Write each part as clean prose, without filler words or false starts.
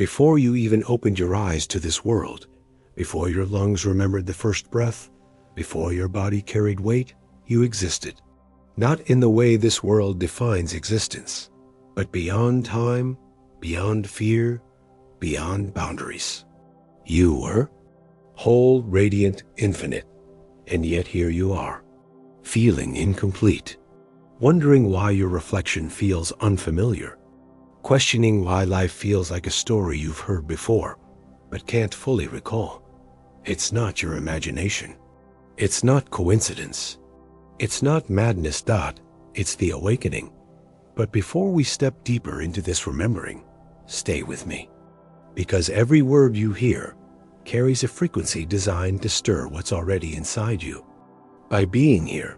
Before you even opened your eyes to this world, before your lungs remembered the first breath, before your body carried weight, you existed. Not in the way this world defines existence, but beyond time, beyond fear, beyond boundaries. You were whole, radiant, infinite, and yet here you are, feeling incomplete, wondering why your reflection feels unfamiliar, questioning why life feels like a story you've heard before, but can't fully recall. It's not your imagination. It's not coincidence. It's not madness. It's the awakening. But before we step deeper into this remembering, stay with me. Because every word you hear carries a frequency designed to stir what's already inside you. By being here,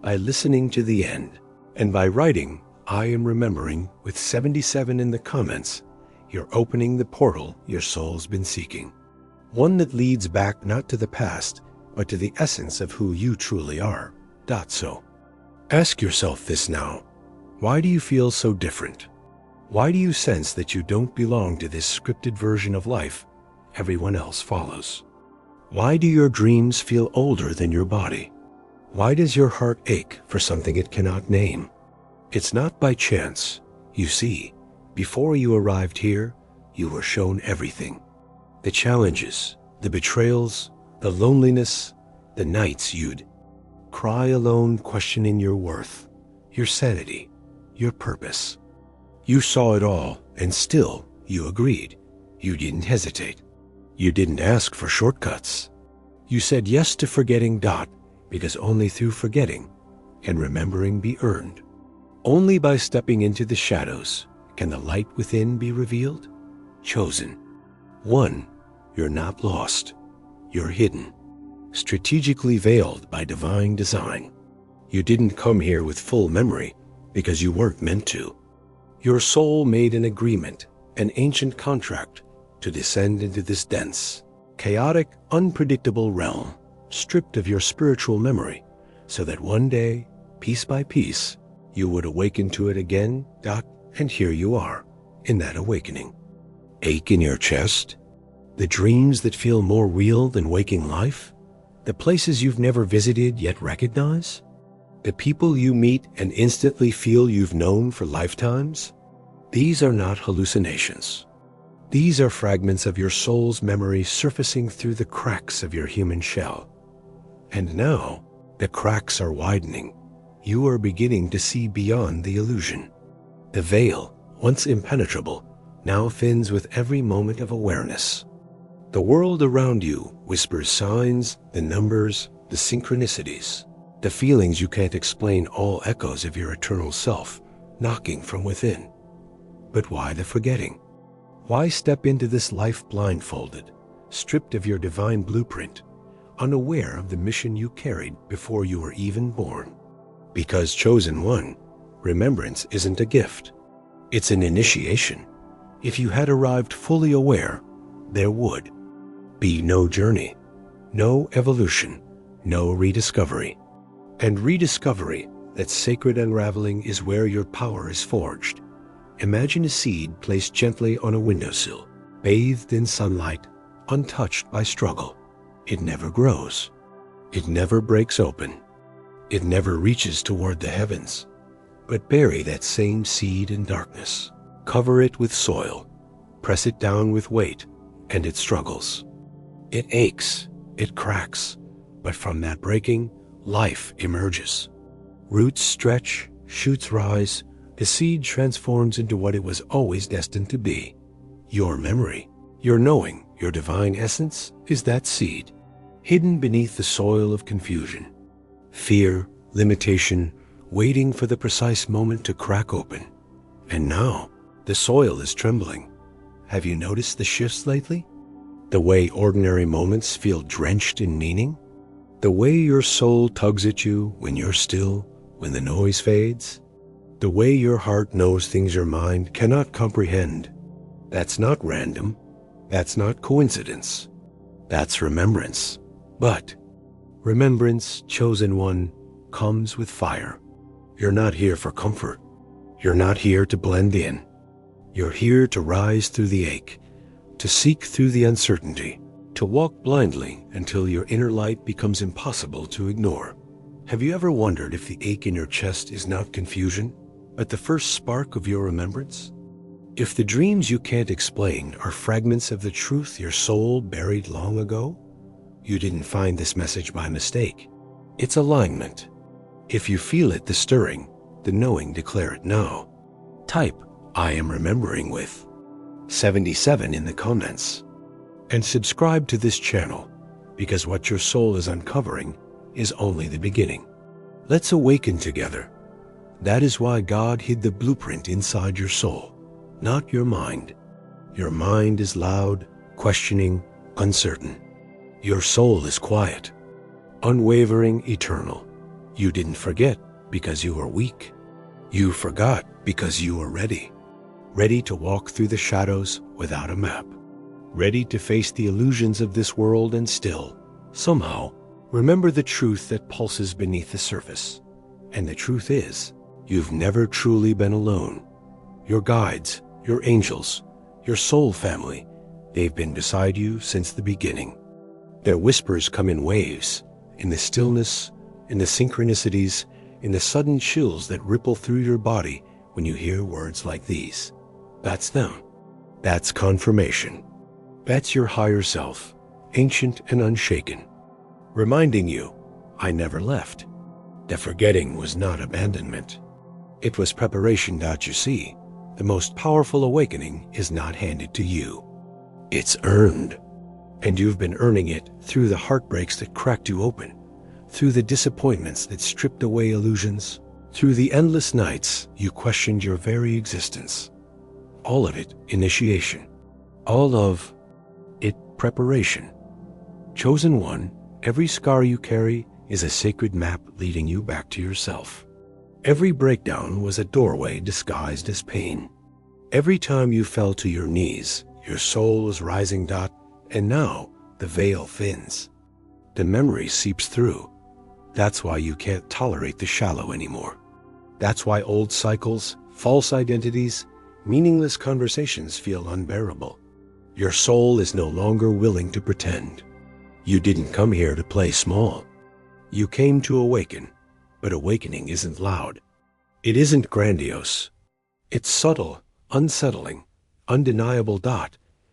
by listening to the end, and by writing "I am remembering" with 77 in the comments, you're opening the portal your soul's been seeking. One that leads back not to the past, but to the essence of who you truly are. So, ask yourself this now. Why do you feel so different? Why do you sense that you don't belong to this scripted version of life everyone else follows? Why do your dreams feel older than your body? Why does your heart ache for something it cannot name? It's not by chance. You see, before you arrived here, you were shown everything. The challenges, the betrayals, the loneliness, the nights you'd cry alone questioning your worth, your sanity, your purpose. You saw it all, and still you agreed. You didn't hesitate. You didn't ask for shortcuts. You said yes to forgetting. Because only through forgetting can remembering be earned. Only by stepping into the shadows can the light within be revealed. Chosen. One, you're not lost. You're hidden. Strategically veiled by divine design. You didn't come here with full memory because you weren't meant to. Your soul made an agreement, an ancient contract, to descend into this dense, chaotic, unpredictable realm, stripped of your spiritual memory, so that one day, piece by piece, you would awaken to it again. And here you are, in that awakening. Ache in your chest? The dreams that feel more real than waking life? The places you've never visited yet recognize? The people you meet and instantly feel you've known for lifetimes? These are not hallucinations. These are fragments of your soul's memory surfacing through the cracks of your human shell. And now, the cracks are widening. You are beginning to see beyond the illusion. The veil, once impenetrable, now thins with every moment of awareness. The world around you whispers signs, the numbers, the synchronicities, the feelings you can't explain, all echoes of your eternal self, knocking from within. But why the forgetting? Why step into this life blindfolded, stripped of your divine blueprint, unaware of the mission you carried before you were even born? Because, chosen one, remembrance isn't a gift. It's an initiation. If you had arrived fully aware, there would be no journey, no evolution, no rediscovery. And rediscovery, that sacred unraveling, is where your power is forged. Imagine a seed placed gently on a windowsill, bathed in sunlight, untouched by struggle. It never grows. It never breaks open. It never reaches toward the heavens. But bury that same seed in darkness. Cover it with soil. Press it down with weight, and it struggles. It aches. It cracks. But from that breaking, life emerges. Roots stretch, shoots rise. The seed transforms into what it was always destined to be. Your memory, your knowing, your divine essence is that seed, hidden beneath the soil of confusion, fear, limitation, waiting for the precise moment to crack open. And now, the soil is trembling. Have you noticed the shifts lately? The way ordinary moments feel drenched in meaning? The way your soul tugs at you when you're still, when the noise fades? The way your heart knows things your mind cannot comprehend? That's not random. That's not coincidence. That's remembrance. But remembrance, chosen one, comes with fire. You're not here for comfort. You're not here to blend in. You're here to rise through the ache, to seek through the uncertainty, to walk blindly until your inner light becomes impossible to ignore. Have you ever wondered if the ache in your chest is not confusion, but the first spark of your remembrance? If the dreams you can't explain are fragments of the truth your soul buried long ago, you didn't find this message by mistake. It's alignment. If you feel it, the stirring, the knowing, declare it now. Type, "I am remembering" with 77 in the comments. And subscribe to this channel, because what your soul is uncovering is only the beginning. Let's awaken together. That is why God hid the blueprint inside your soul, not your mind. Your mind is loud, questioning, uncertain. Your soul is quiet, unwavering, eternal. You didn't forget because you were weak. You forgot because you were ready. Ready to walk through the shadows without a map. Ready to face the illusions of this world and still, somehow, remember the truth that pulses beneath the surface. And the truth is, you've never truly been alone. Your guides, your angels, your soul family, they've been beside you since the beginning. Their whispers come in waves, in the stillness, in the synchronicities, in the sudden chills that ripple through your body when you hear words like these. That's them. That's confirmation. That's your higher self, ancient and unshaken, reminding you, I never left. The forgetting was not abandonment. It was preparation. You see, the most powerful awakening is not handed to you. It's earned. And you've been earning it through the heartbreaks that cracked you open, through the disappointments that stripped away illusions, through the endless nights you questioned your very existence. All of it initiation. All of it preparation. Chosen one, every scar you carry is a sacred map leading you back to yourself. Every breakdown was a doorway disguised as pain. Every time you fell to your knees, your soul was rising. And now the veil thins. The memory seeps through. That's why you can't tolerate the shallow anymore. That's why old cycles, false identities, meaningless conversations feel unbearable. Your soul is no longer willing to pretend. You didn't come here to play small. You came to awaken, but awakening isn't loud. It isn't grandiose. It's subtle, unsettling, undeniable.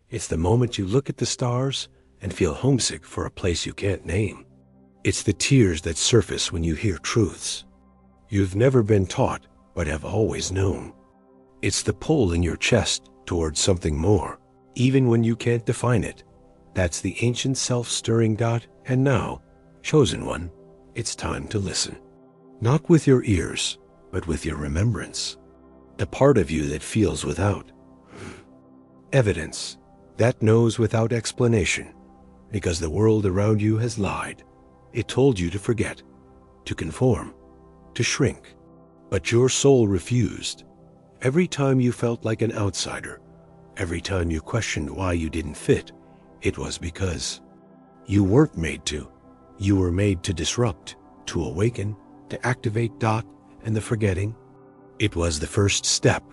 It's the moment you look at the stars and feel homesick for a place you can't name. It's the tears that surface when you hear truths you've never been taught but have always known. It's the pull in your chest towards something more, even when you can't define it. That's the ancient self stirring. And now, chosen one, it's time to listen. Not with your ears, but with your remembrance. The part of you that feels without evidence, that knows without explanation, because the world around you has lied. It told you to forget, to conform, to shrink. But your soul refused. Every time you felt like an outsider, every time you questioned why you didn't fit, it was because you weren't made to. You were made to disrupt, to awaken, to activate. And the forgetting, it was the first step.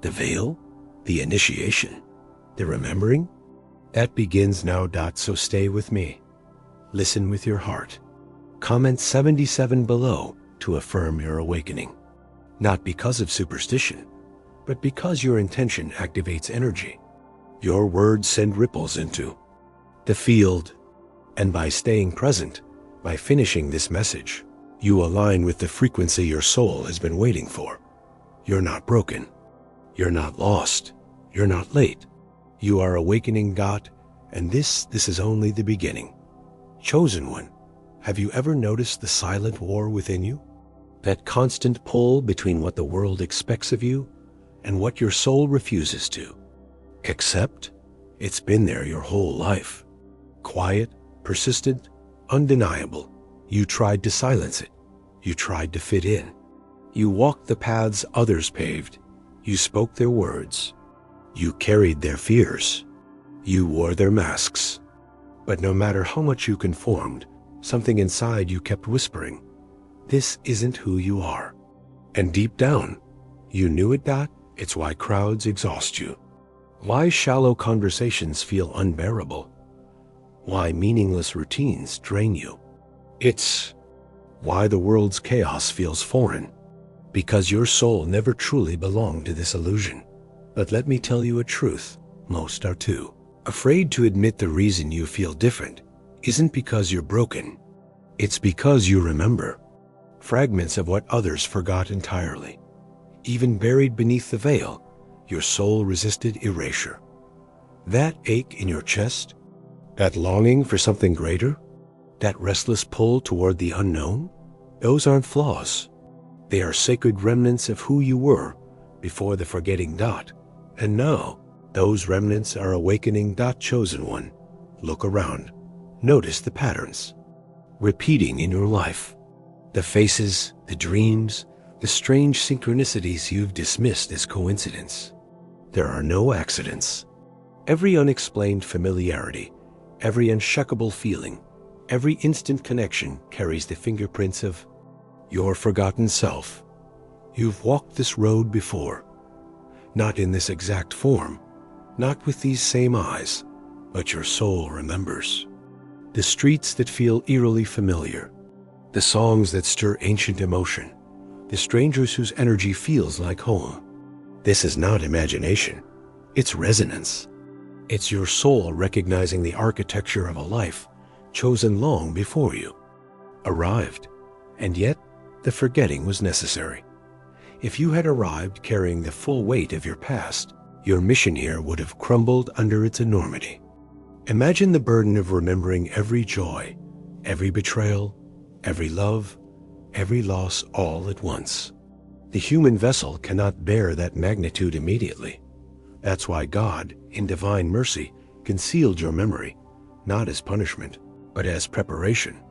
The veil, the initiation, the remembering, that begins now. So stay with me. Listen with your heart. Comment 77 below to affirm your awakening. Not because of superstition, but because your intention activates energy. Your words send ripples into the field. And by staying present, by finishing this message, you align with the frequency your soul has been waiting for. You're not broken. You're not lost. You're not late. You are awakening. And this is only the beginning. Chosen one, have you ever noticed the silent war within you? That constant pull between what the world expects of you and what your soul refuses to accept? It's been there your whole life. Quiet, persistent, undeniable. You tried to silence it. You tried to fit in. You walked the paths others paved. You spoke their words. You carried their fears. You wore their masks. But no matter how much you conformed, something inside you kept whispering, this isn't who you are. And deep down, you knew it. It's why crowds exhaust you. Why shallow conversations feel unbearable. Why meaningless routines drain you. It's why the world's chaos feels foreign. Because your soul never truly belonged to this illusion. But let me tell you a truth, most are too afraid to admit the reason you feel different isn't because you're broken. It's because you remember fragments of what others forgot entirely. Even buried beneath the veil, your soul resisted erasure. That ache in your chest, that longing for something greater, that restless pull toward the unknown, those aren't flaws. They are sacred remnants of who you were before the forgetting dot. And now, those remnants are awakening. Chosen one. Look around. Notice the patterns repeating in your life. The faces, the dreams, the strange synchronicities you've dismissed as coincidence. There are no accidents. Every unexplained familiarity, every unshakable feeling, every instant connection carries the fingerprints of your forgotten self. You've walked this road before. Not in this exact form, not with these same eyes, but your soul remembers. The streets that feel eerily familiar, the songs that stir ancient emotion, the strangers whose energy feels like home. This is not imagination, it's resonance. It's your soul recognizing the architecture of a life chosen long before you arrived, and yet the forgetting was necessary. If you had arrived carrying the full weight of your past, your mission here would have crumbled under its enormity. Imagine the burden of remembering every joy, every betrayal, every love, every loss all at once. The human vessel cannot bear that magnitude immediately. That's why God, in divine mercy, concealed your memory, not as punishment, but as preparation.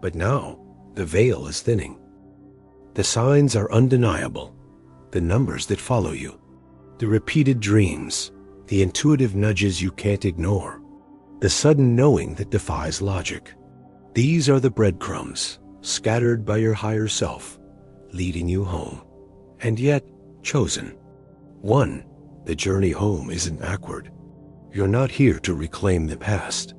But now, the veil is thinning. The signs are undeniable, the numbers that follow you, the repeated dreams, the intuitive nudges you can't ignore, the sudden knowing that defies logic. These are the breadcrumbs scattered by your higher self, leading you home. And yet, chosen one, the journey home isn't backward. You're not here to reclaim the past.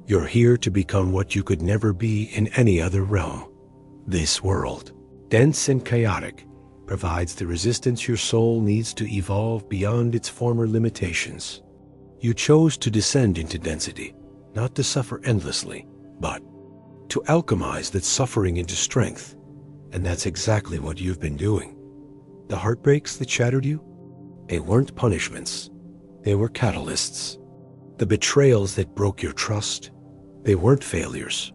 You're here to become what you could never be in any other realm. This world, dense and chaotic, provides the resistance your soul needs to evolve beyond its former limitations. You chose to descend into density, not to suffer endlessly, but to alchemize that suffering into strength. And that's exactly what you've been doing. The heartbreaks that shattered you, they weren't punishments. They were catalysts. The betrayals that broke your trust, they weren't failures.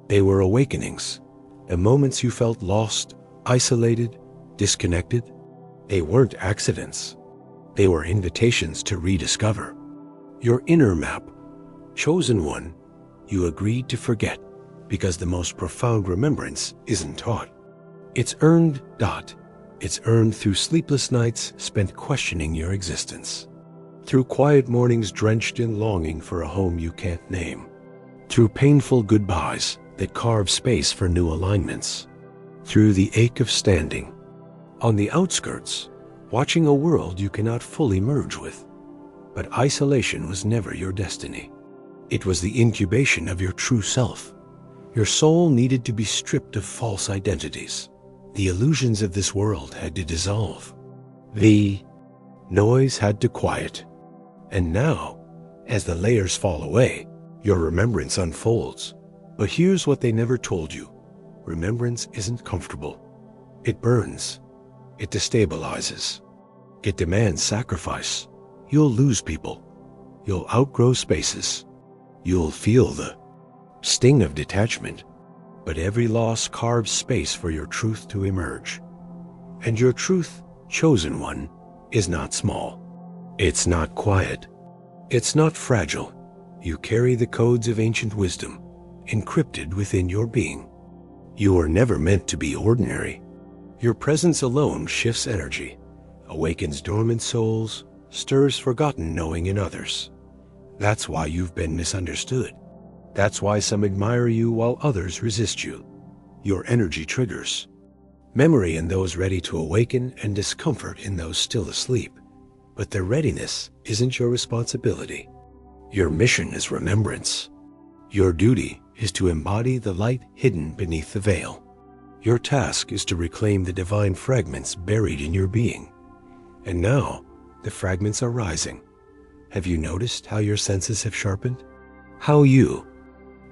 They were awakenings. The moments you felt lost, isolated, disconnected, they weren't accidents. They were invitations to rediscover. Your inner map, chosen one, you agreed to forget because the most profound remembrance isn't taught. It's earned. It's earned through sleepless nights spent questioning your existence, through quiet mornings drenched in longing for a home you can't name, through painful goodbyes that carve space for new alignments, through the ache of standing on the outskirts, watching a world you cannot fully merge with. But isolation was never your destiny. It was the incubation of your true self. Your soul needed to be stripped of false identities. The illusions of this world had to dissolve. The noise had to quiet. And now, as the layers fall away, your remembrance unfolds. But here's what they never told you. Remembrance isn't comfortable. It burns. It destabilizes. It demands sacrifice. You'll lose people. You'll outgrow spaces. You'll feel the sting of detachment. But every loss carves space for your truth to emerge. And your truth, chosen one, is not small. It's not quiet. It's not fragile. You carry the codes of ancient wisdom, encrypted within your being. You were never meant to be ordinary. Your presence alone shifts energy, awakens dormant souls, stirs forgotten knowing in others. That's why you've been misunderstood. That's why some admire you while others resist you. Your energy triggers memory in those ready to awaken and discomfort in those still asleep. But their readiness isn't your responsibility. Your mission is remembrance. Your duty is to embody the light hidden beneath the veil. Your task is to reclaim the divine fragments buried in your being. And now, the fragments are rising. Have you noticed how your senses have sharpened? How you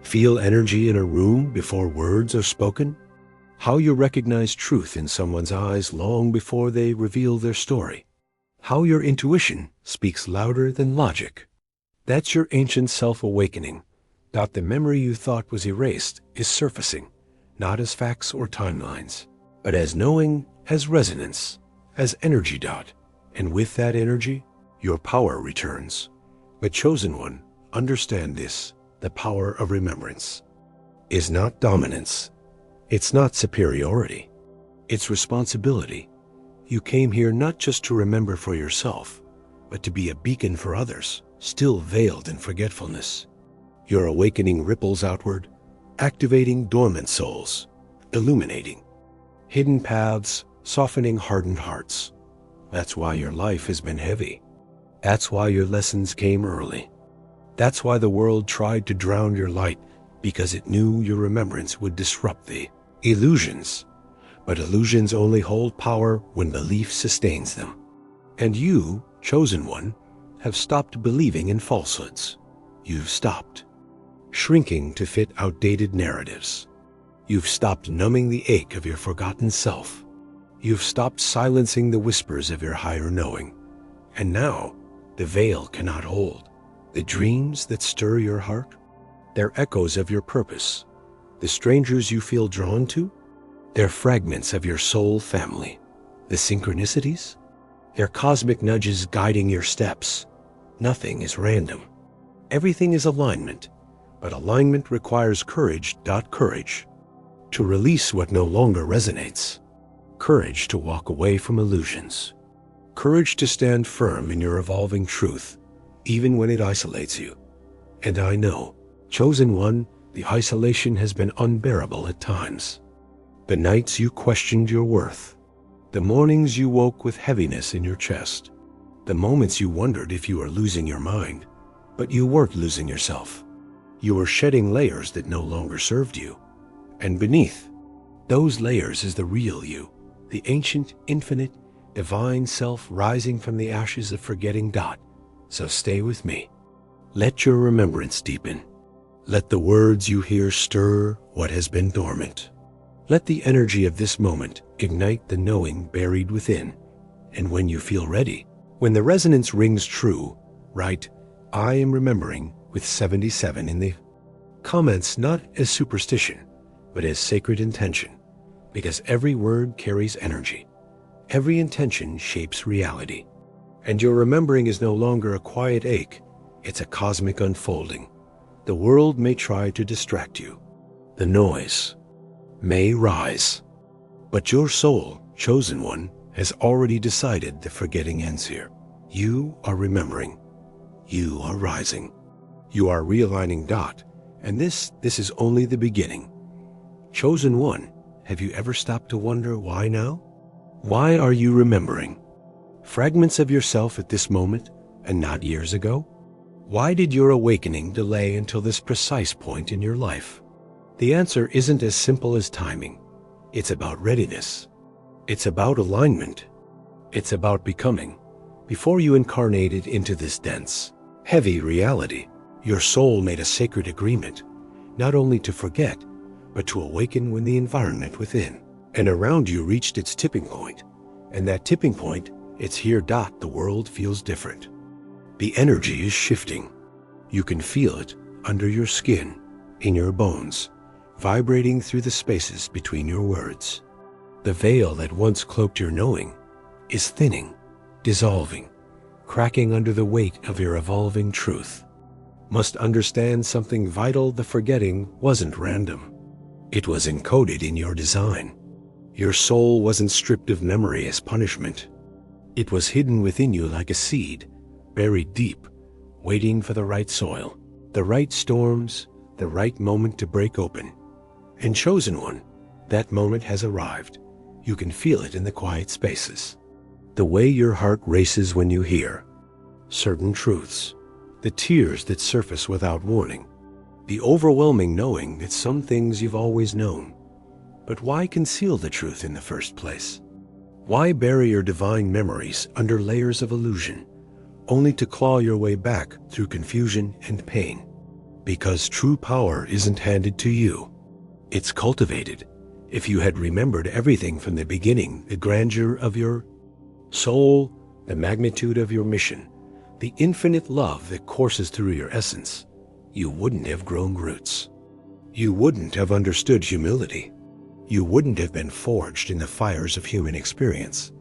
feel energy in a room before words are spoken? How you recognize truth in someone's eyes long before they reveal their story? How your intuition speaks louder than logic? That's your ancient self-awakening. That the memory you thought was erased is surfacing, not as facts or timelines, but as knowing, as resonance, as energy dot. And with that energy, your power returns. But chosen one, understand this: the power of remembrance is not dominance. It's not superiority. It's responsibility. You came here not just to remember for yourself, but to be a beacon for others, still veiled in forgetfulness. Your awakening ripples outward, activating dormant souls, illuminating hidden paths, softening hardened hearts. That's why your life has been heavy. That's why your lessons came early. That's why the world tried to drown your light, because it knew your remembrance would disrupt the illusions. But illusions only hold power when belief sustains them. And you, chosen one, have stopped believing in falsehoods. You've stopped shrinking to fit outdated narratives. You've stopped numbing the ache of your forgotten self. You've stopped silencing the whispers of your higher knowing. And now, the veil cannot hold. The dreams that stir your heart, they're echoes of your purpose. The strangers you feel drawn to, they're fragments of your soul family. The synchronicities, they're cosmic nudges guiding your steps. Nothing is random. Everything is alignment, but alignment requires courage. Courage to release what no longer resonates. Courage to walk away from illusions. Courage to stand firm in your evolving truth, even when it isolates you. And I know, chosen one, the isolation has been unbearable at times. The nights you questioned your worth. The mornings you woke with heaviness in your chest. The moments you wondered if you were losing your mind. But you weren't losing yourself. You were shedding layers that no longer served you. And beneath those layers is the real you, the ancient, infinite, divine self rising from the ashes of forgetting. So stay with me. Let your remembrance deepen. Let the words you hear stir what has been dormant. Let the energy of this moment ignite the knowing buried within. And when you feel ready, when the resonance rings true, write, "I am remembering" with 77 in the comments, not as superstition, but as sacred intention. Because every word carries energy. Every intention shapes reality. And your remembering is no longer a quiet ache, it's a cosmic unfolding. The world may try to distract you. The noise may rise. But your soul, chosen one, has already decided the forgetting ends here. You are remembering. You are rising. You are realigning. And this is only the beginning. Chosen one, have you ever stopped to wonder why now? Why are you remembering fragments of yourself at this moment and not years ago? Why did your awakening delay until this precise point in your life? The answer isn't as simple as timing. It's about readiness. It's about alignment. It's about becoming. Before you incarnated into this dense, heavy reality, your soul made a sacred agreement, not only to forget, but to awaken when the environment within and around you reached its tipping point. And that tipping point, it's here. The world feels different. The energy is shifting. You can feel it under your skin, in your bones, vibrating through the spaces between your words. The veil that once cloaked your knowing is thinning, dissolving, cracking under the weight of your evolving truth. Must understand something vital: the forgetting wasn't random. It was encoded in your design. Your soul wasn't stripped of memory as punishment. It was hidden within you like a seed, buried deep, waiting for the right soil, the right storms, the right moment to break open. And chosen one, that moment has arrived. You can feel it in the quiet spaces. The way your heart races when you hear certain truths, the tears that surface without warning, the overwhelming knowing that some things you've always known. But why conceal the truth in the first place? Why bury your divine memories under layers of illusion, only to claw your way back through confusion and pain? Because true power isn't handed to you. It's cultivated. If you had remembered everything from the beginning, the grandeur of your soul, the magnitude of your mission, the infinite love that courses through your essence, you wouldn't have grown roots. You wouldn't have understood humility. You wouldn't have been forged in the fires of human experience.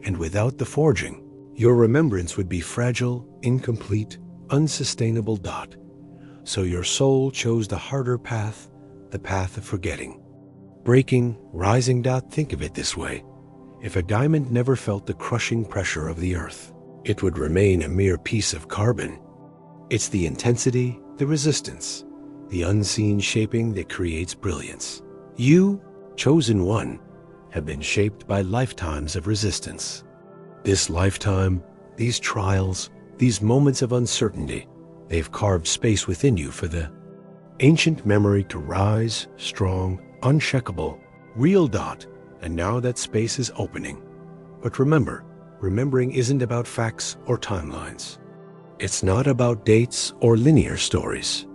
And without the forging, your remembrance would be fragile, incomplete, unsustainable. So your soul chose the harder path, the path of forgetting. Breaking, rising. Think of it this way. If a diamond never felt the crushing pressure of the earth, it would remain a mere piece of carbon. It's the intensity, the resistance, the unseen shaping that creates brilliance. You, chosen one, have been shaped by lifetimes of resistance. This lifetime, these trials, these moments of uncertainty, they've carved space within you for the ancient memory to rise, strong, uncheckable, real. And now that space is opening. But remember, remembering isn't about facts or timelines. It's not about dates or linear stories.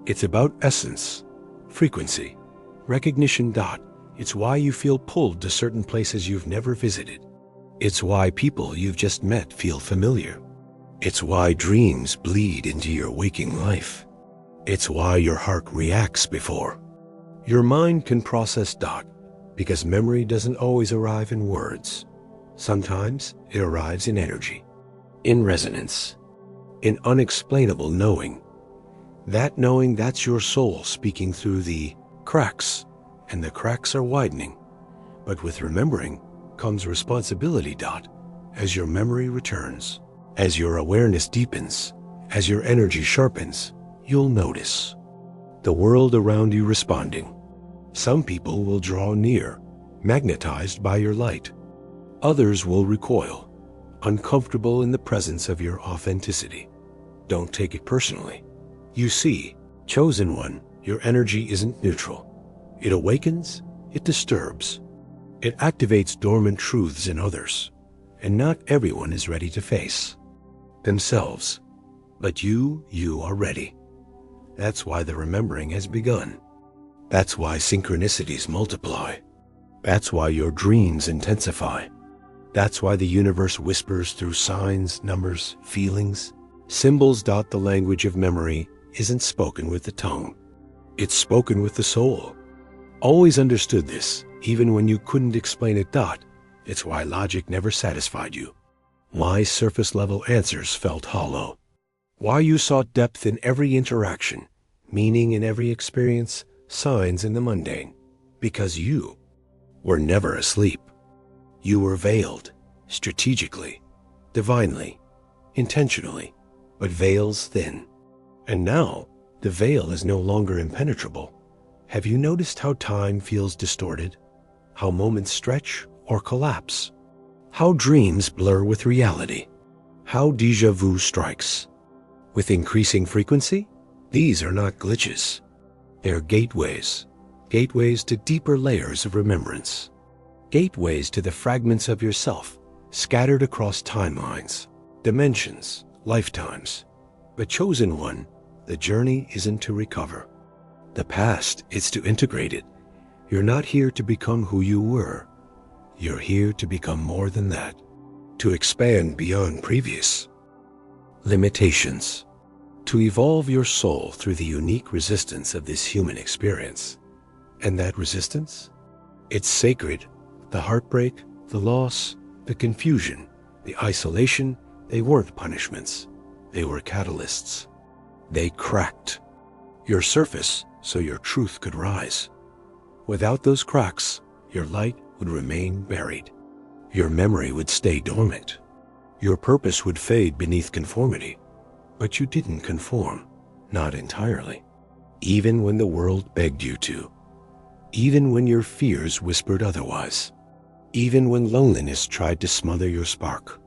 It's about essence, frequency, recognition. It's why you feel pulled to certain places you've never visited. It's why people you've just met feel familiar. It's why dreams bleed into your waking life. It's why your heart reacts before your mind can process. Because memory doesn't always arrive in words. Sometimes it arrives in energy, in resonance, in unexplainable knowing. That knowing, that's your soul speaking through the cracks, and the cracks are widening. But with remembering comes responsibility. As your memory returns, as your awareness deepens, as your energy sharpens, you'll notice the world around you responding. Some people will draw near, magnetized by your light. Others will recoil, uncomfortable in the presence of your authenticity. Don't take it personally. You see, chosen one, your energy isn't neutral. It awakens, it disturbs. It activates dormant truths in others, and not everyone is ready to face themselves. But you are ready. That's why the remembering has begun. That's why synchronicities multiply. That's why your dreams intensify. That's why the universe whispers through signs, numbers, feelings, symbols. The language of memory isn't spoken with the tongue. It's spoken with the soul. Always understood this, even when you couldn't explain it. It's why logic never satisfied you. Why surface-level answers felt hollow. Why you sought depth in every interaction, meaning in every experience, signs in the mundane. Because you were never asleep. You were veiled, strategically, divinely, intentionally, but veils thin. And now, the veil is no longer impenetrable. Have you noticed how time feels distorted? How moments stretch or collapse? How dreams blur with reality? How déjà vu strikes? With increasing frequency, these are not glitches. They're gateways. Gateways to deeper layers of remembrance. Gateways to the fragments of yourself scattered across timelines, dimensions, lifetimes. But chosen one, the journey isn't to recover. The past is to integrate it. You're not here to become who you were. You're here to become more than that. To expand beyond previous limitations. To evolve your soul through the unique resistance of this human experience. And that resistance? It's sacred. The heartbreak, the loss, the confusion, the isolation, they weren't punishments. They were catalysts. They cracked your surface so your truth could rise. Without those cracks, your light would remain buried. Your memory would stay dormant. Your purpose would fade beneath conformity. But you didn't conform, not entirely. Even when the world begged you to. Even when your fears whispered otherwise. even when loneliness tried to smother your spark.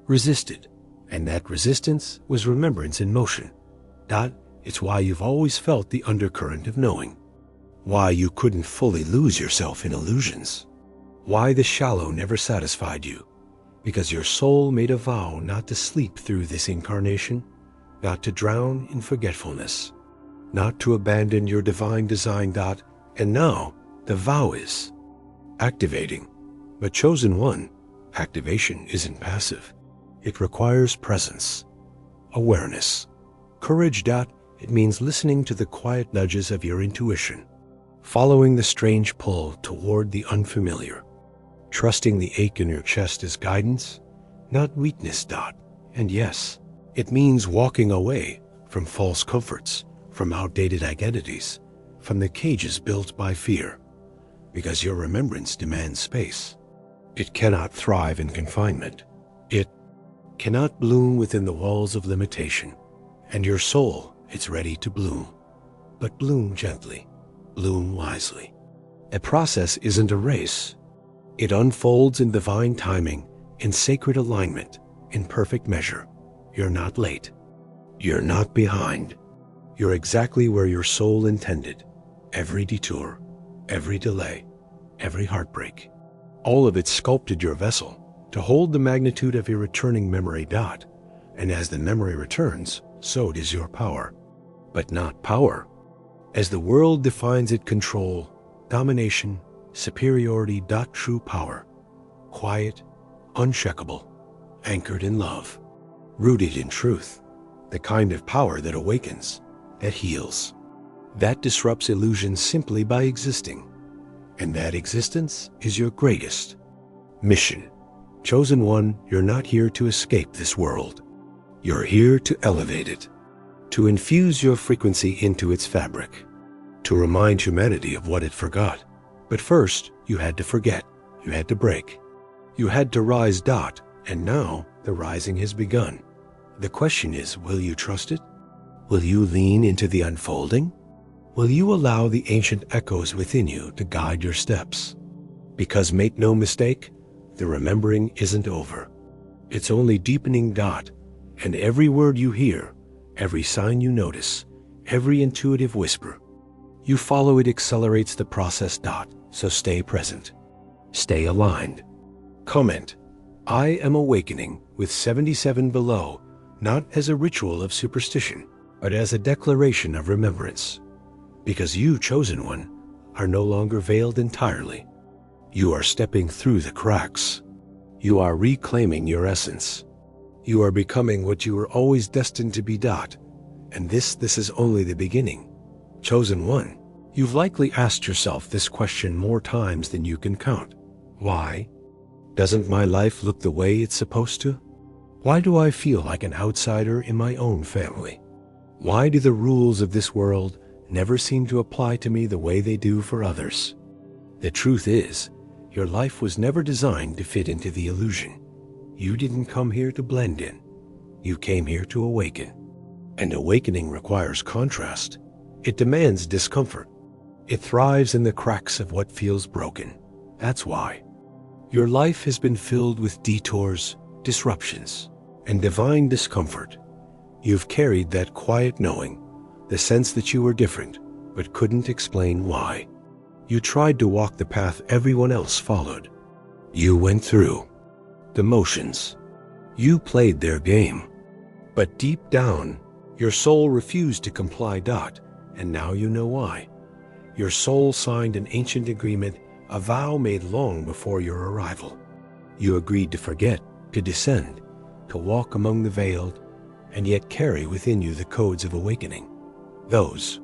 Resisted, and that resistance was remembrance in motion. It's why you've always felt the undercurrent of knowing. Why you couldn't fully lose yourself in illusions. Why the shallow never satisfied you. Because your soul made a vow not to sleep through this incarnation, not to drown in forgetfulness, not to abandon your divine design. And now the vow is activating. But chosen one, activation isn't passive. It requires presence, awareness, courage. It means listening to the quiet nudges of your intuition, following the strange pull toward the unfamiliar, trusting the ache in your chest as guidance, not weakness. And yes, it means walking away from false comforts, from outdated identities, from the cages built by fear, because your remembrance demands space. It cannot thrive in confinement. It cannot bloom within the walls of limitation. And your soul, it's ready to bloom. But bloom gently, bloom wisely. A process isn't a race. It unfolds in divine timing, in sacred alignment, in perfect measure. You're not late. You're not behind. You're exactly where your soul intended. Every detour, every delay, every heartbreak, all of it sculpted your vessel to hold the magnitude of your returning memory. And as the memory returns, so does your power. But not power. As the world defines it, control, domination, superiority. True power. Quiet, unshakable, anchored in love, rooted in truth. The kind of power that awakens, that heals, that disrupts illusions simply by existing. And that existence is your greatest mission. Chosen one, you're not here to escape this world. You're here to elevate it, to infuse your frequency into its fabric, to remind humanity of what it forgot. But first, you had to forget. You had to break. You had to rise. And now the rising has begun. The question is, will you trust it? Will you lean into the unfolding? Will you allow the ancient echoes within you to guide your steps? Because make no mistake, the remembering isn't over. It's only deepening. And every word you hear, every sign you notice, every intuitive whisper you follow, it accelerates the process. So stay present. Stay aligned. Comment, I am awakening with 77 below, not as a ritual of superstition, but as a declaration of remembrance. Because you, chosen one, are no longer veiled entirely. You are stepping through the cracks. You are reclaiming your essence. You are becoming what you were always destined to be. And this is only the beginning. Chosen one, you've likely asked yourself this question more times than you can count. Why? Doesn't my life look the way it's supposed to? Why do I feel like an outsider in my own family? Why do the rules of this world never seem to apply to me the way they do for others? The truth is, your life was never designed to fit into the illusion. You didn't come here to blend in. You came here to awaken. And awakening requires contrast. It demands discomfort. It thrives in the cracks of what feels broken. That's why. Your life has been filled with detours, disruptions, and divine discomfort. You've carried that quiet knowing, the sense that you were different, but couldn't explain why. You tried to walk the path everyone else followed. You went through the motions. You played their game. But deep down, your soul refused to comply. And now you know why. Your soul signed an ancient agreement, a vow made long before your arrival. You agreed to forget, to descend, to walk among the veiled, and yet carry within you the codes of awakening. Those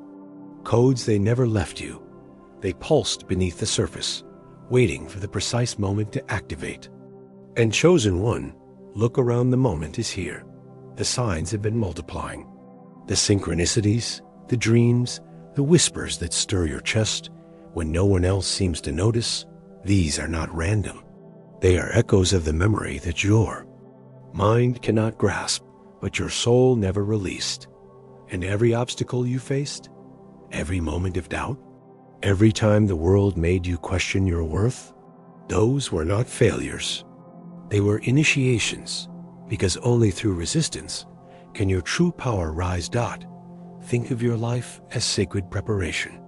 codes, they never left you. They pulsed beneath the surface, waiting for the precise moment to activate. And chosen one, look around, the moment is here. The signs have been multiplying. The synchronicities, the dreams, the whispers that stir your chest when no one else seems to notice, these are not random. They are echoes of the memory that your mind cannot grasp, but your soul never released. And every obstacle you faced, every moment of doubt, every time the world made you question your worth, Those were not failures. They were initiations, because only through resistance can your true power rise. Think of your life as sacred preparation.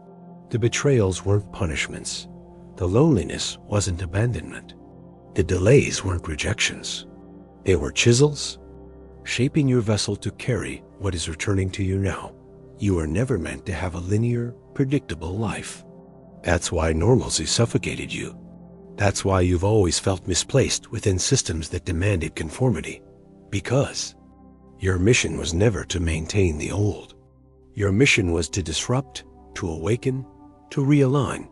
The betrayals weren't punishments. The loneliness wasn't abandonment. The delays weren't rejections. They were chisels, shaping your vessel to carry what is returning to you now. You were never meant to have a linear, predictable life. That's why normalcy suffocated you. That's why you've always felt misplaced within systems that demanded conformity. Because your mission was never to maintain the old. Your mission was to disrupt, to awaken, to realign.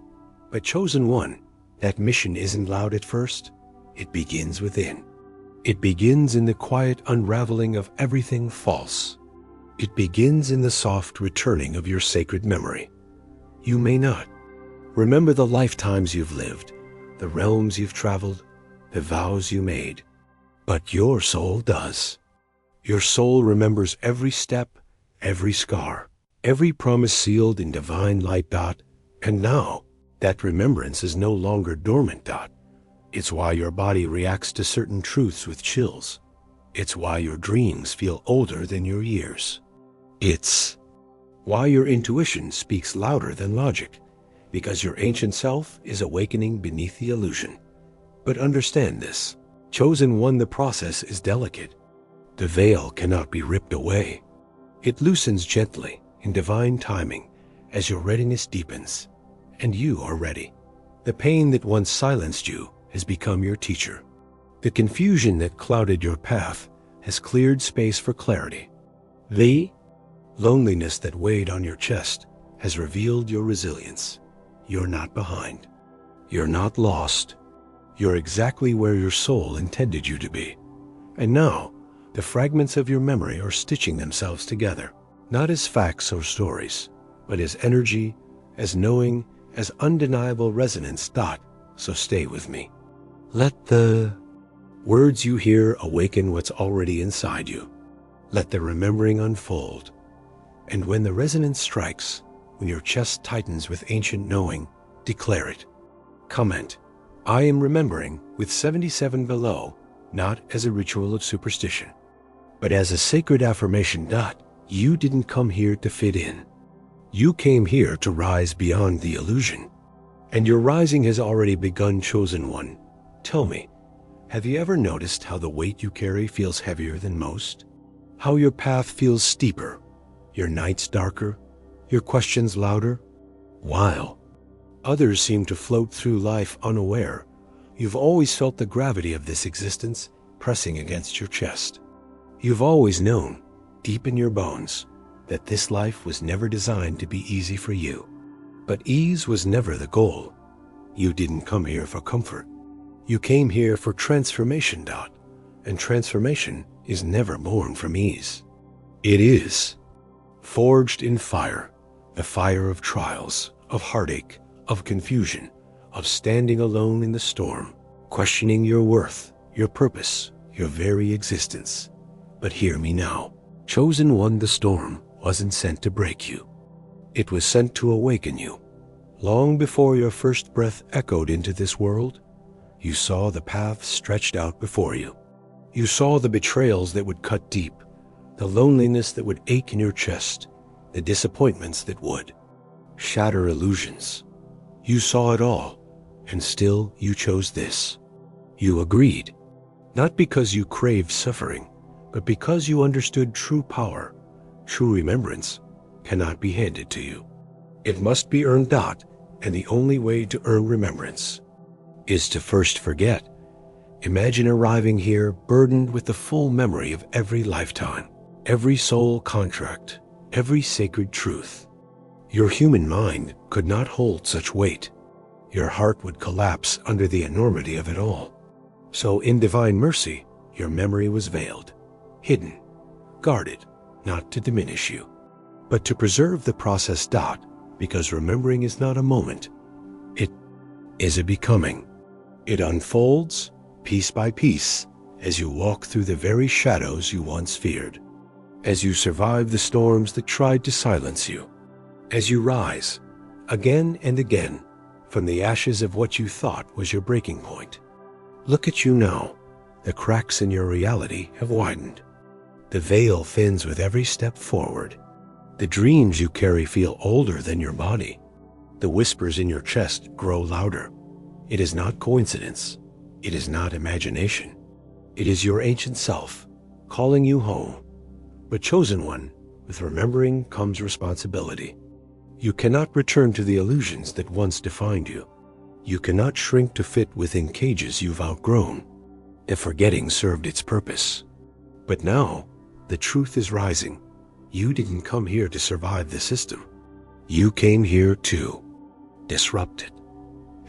But chosen one, that mission isn't loud at first. It begins within. It begins in the quiet unraveling of everything false. It begins in the soft returning of your sacred memory. You may not remember the lifetimes you've lived, the realms you've traveled, the vows you made, but your soul does. Your soul remembers every step, every scar, every promise sealed in divine light. And now, that remembrance is no longer dormant. It's why your body reacts to certain truths with chills. It's why your dreams feel older than your years. It's why your intuition speaks louder than logic, because your ancient self is awakening beneath the illusion. But understand this, chosen one, the process is delicate. The veil cannot be ripped away. It loosens gently in divine timing as your readiness deepens, and you are ready. The pain that once silenced you has become your teacher. The confusion that clouded your path has cleared space for clarity. The loneliness that weighed on your chest has revealed your resilience. You're not behind. You're not lost. You're exactly where your soul intended you to be. And now, the fragments of your memory are stitching themselves together, not as facts or stories, but as energy, as knowing, as undeniable resonance. So stay with me. Let the words you hear awaken what's already inside you. Let the remembering unfold. And when the resonance strikes, when your chest tightens with ancient knowing, declare it. Comment, I am remembering with 77 below, not as a ritual of superstition, but as a sacred affirmation. You didn't come here to fit in. You came here to rise beyond the illusion. And your rising has already begun, chosen one. Tell me, have you ever noticed how the weight you carry feels heavier than most? How your path feels steeper, your nights darker, your questions louder? While others seem to float through life unaware, you've always felt the gravity of this existence pressing against your chest. You've always known, deep in your bones, that this life was never designed to be easy for you. But ease was never the goal. You didn't come here for comfort. You came here for transformation. And transformation is never born from ease. It is forged in fire, the fire of trials, of heartache, of confusion, of standing alone in the storm, questioning your worth, your purpose, your very existence. But hear me now. Chosen one, the storm wasn't sent to break you. It was sent to awaken you. Long before your first breath echoed into this world, you saw the path stretched out before you. You saw the betrayals that would cut deep, the loneliness that would ache in your chest, the disappointments that would shatter illusions. You saw it all, and still you chose this. You agreed, not because you craved suffering, but because you understood true power, true remembrance cannot be handed to you. It must be earned. And the only way to earn remembrance is to first forget. Imagine arriving here burdened with the full memory of every lifetime, every soul contract, every sacred truth. Your human mind could not hold such weight. Your heart would collapse under the enormity of it all. So in divine mercy, your memory was veiled, hidden, guarded, not to diminish you, but to preserve the process. Because remembering is not a moment. It is a becoming. It unfolds piece by piece as you walk through the very shadows you once feared, as you survive the storms that tried to silence you, as you rise again and again from the ashes of what you thought was your breaking point. Look at you now. The cracks in your reality have widened. The veil thins with every step forward. The dreams you carry feel older than your body. The whispers in your chest grow louder. It is not coincidence. It is not imagination. It is your ancient self calling you home. But chosen one, with remembering comes responsibility. You cannot return to the illusions that once defined you. You cannot shrink to fit within cages you've outgrown. If forgetting served its purpose. But now, the truth is rising. You didn't come here to survive the system. You came here to disrupt it,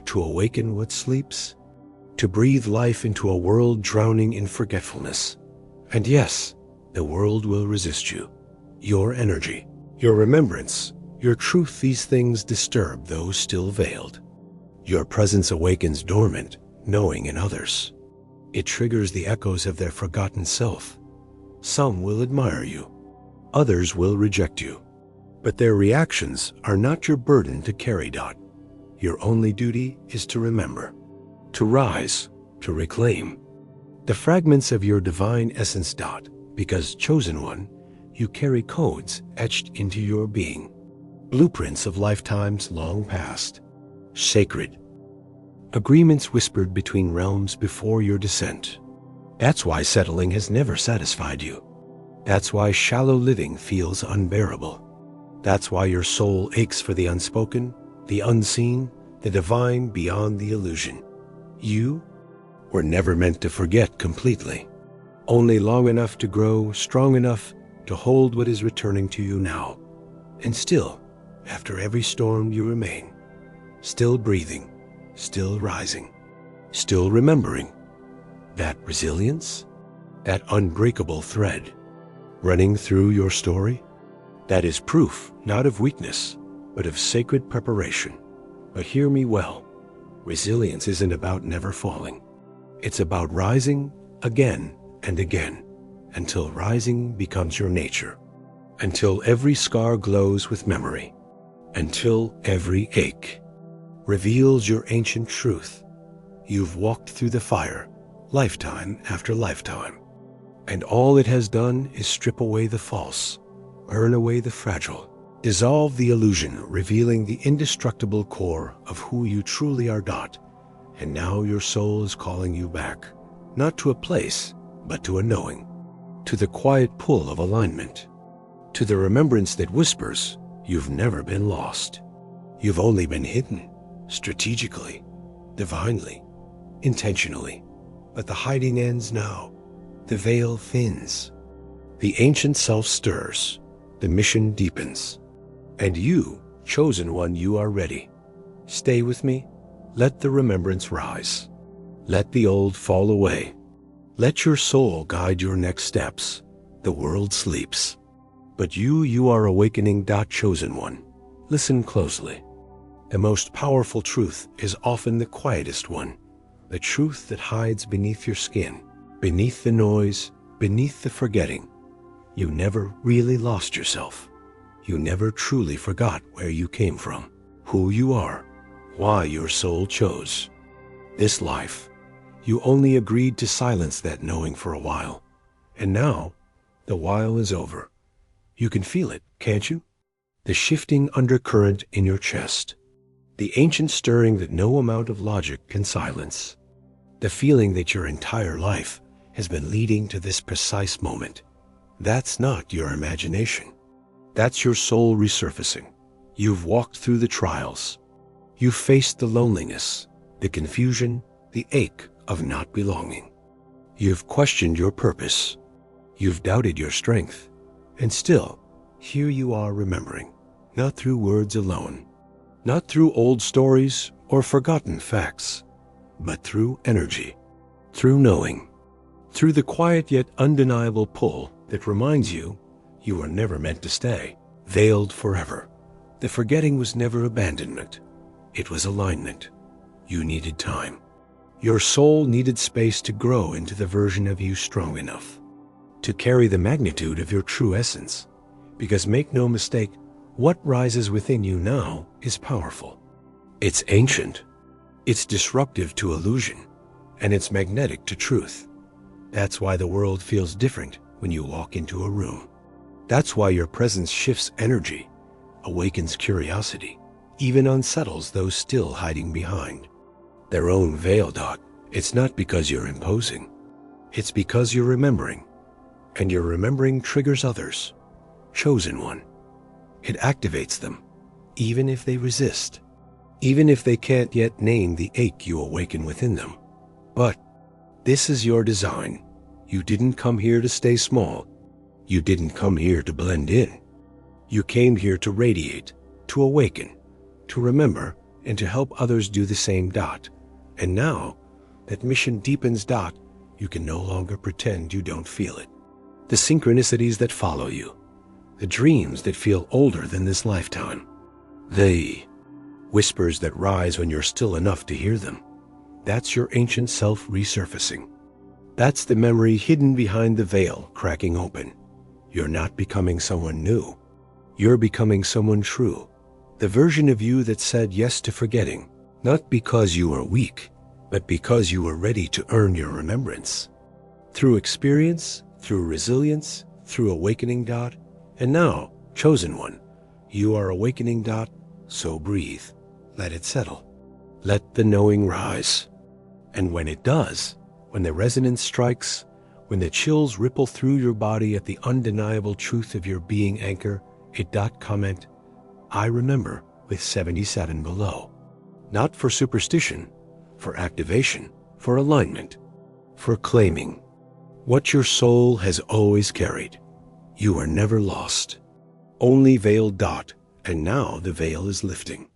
to awaken what sleeps, to breathe life into a world drowning in forgetfulness. And yes, the world will resist you. Your energy, your remembrance, your truth, these things disturb those still veiled. Your presence awakens dormant, knowing in others. It triggers the echoes of their forgotten self. Some will admire you. Others will reject you. But their reactions are not your burden to carry, Dot. Your only duty is to remember, to rise, to reclaim the fragments of your divine essence, Dot, because, chosen one, you carry codes etched into your being, blueprints of lifetimes long past, sacred, agreements whispered between realms before your descent. That's why settling has never satisfied you. That's why shallow living feels unbearable. That's why your soul aches for the unspoken, the unseen, the divine beyond the illusion. You were never meant to forget completely, only long enough to grow strong enough to hold what is returning to you now. And still, after every storm, you remain, still breathing, still rising, still remembering. That resilience, that unbreakable thread running through your story, that is proof not of weakness, but of sacred preparation. But hear me well, resilience isn't about never falling. It's about rising again and again, until rising becomes your nature, until every scar glows with memory, until every ache reveals your ancient truth. You've walked through the fire, lifetime after lifetime, and all it has done is strip away the false, burn away the fragile, dissolve the illusion, revealing the indestructible core of who you truly are, Dot. And now your soul is calling you back, not to a place, but to a knowing, to the quiet pull of alignment, to the remembrance that whispers, you've never been lost. You've only been hidden, strategically, divinely, intentionally. But the hiding ends now. The veil thins. The ancient self stirs. The mission deepens. And you, chosen one, you are ready. Stay with me. Let the remembrance rise. Let the old fall away. Let your soul guide your next steps. The world sleeps. But you are awakening, chosen one. Listen closely. The most powerful truth is often the quietest one. The truth that hides beneath your skin, beneath the noise, beneath the forgetting. You never really lost yourself. You never truly forgot where you came from, who you are, why your soul chose this life. You only agreed to silence that knowing for a while. And now, the while is over. You can feel it, can't you? The shifting undercurrent in your chest. The ancient stirring that no amount of logic can silence. The feeling that your entire life has been leading to this precise moment. That's not your imagination. That's your soul resurfacing. You've walked through the trials. You've faced the loneliness, the confusion, the ache of not belonging. You've questioned your purpose. You've doubted your strength. And still, here you are remembering, not through words alone, not through old stories or forgotten facts, but through energy, through knowing, through the quiet yet undeniable pull that reminds you you were never meant to stay, veiled forever. The forgetting was never abandonment. It was alignment. You needed time. Your soul needed space to grow into the version of you strong enough to carry the magnitude of your true essence. Because make no mistake, what rises within you now is powerful. It's ancient. It's disruptive to illusion. And it's magnetic to truth. That's why the world feels different when you walk into a room. That's why your presence shifts energy, awakens curiosity, even unsettles those still hiding behind their own veil. It's not because you're imposing. It's because you're remembering. And your remembering triggers others. Chosen one. It activates them, even if they resist, even if they can't yet name the ache you awaken within them. But this is your design. You didn't come here to stay small. You didn't come here to blend in. You came here to radiate, to awaken, to remember, and to help others do the same. And now that mission deepens. You can no longer pretend you don't feel it. The synchronicities that follow you, the dreams that feel older than this lifetime, the whispers that rise when you're still enough to hear them. That's your ancient self resurfacing. That's the memory hidden behind the veil cracking open. You're not becoming someone new. You're becoming someone true. The version of you that said yes to forgetting, not because you were weak, but because you were ready to earn your remembrance. Through experience, through resilience, through awakening. And now, chosen one, you are awakening. So breathe. Let it settle. Let the knowing rise. And when it does, when the resonance strikes, when the chills ripple through your body at the undeniable truth of your being anchor, comment, I remember with 77 below. Not for superstition, for activation, for alignment, for claiming what your soul has always carried. You are never lost, only veiled. And now the veil is lifting.